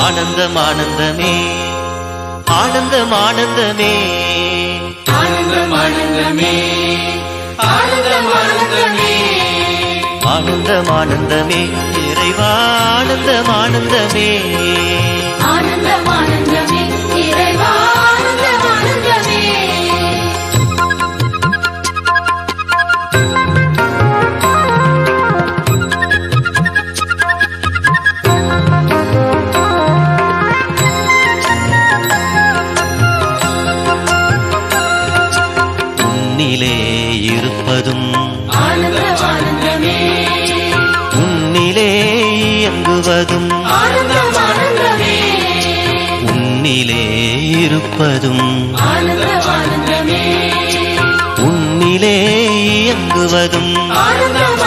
ஆனந்தம் ஆனந்தமே ஆனந்தம் ஆனந்தமே ஆனந்தம் ஆனந்தமே ஆனந்தம் ஆனந்தமே ஆனந்தம் ஆனந்தமே இறைவா ஆனந்தம் ஆனந்தமே ஆனந்தம் ஆனந்தமே இறைவா ஆனந்தம் ஆனந்தமே உன்னிலே இருப்பதும் ஆனந்தம் ஆனந்தமே உன்னிலே இயங்குவதும் ஆனந்தம் ஆனந்தமே உன்னிலே இருப்பதும் ஆனந்தம் ஆனந்தமே உன்னிலே இயங்குவதும் ஆனந்தம்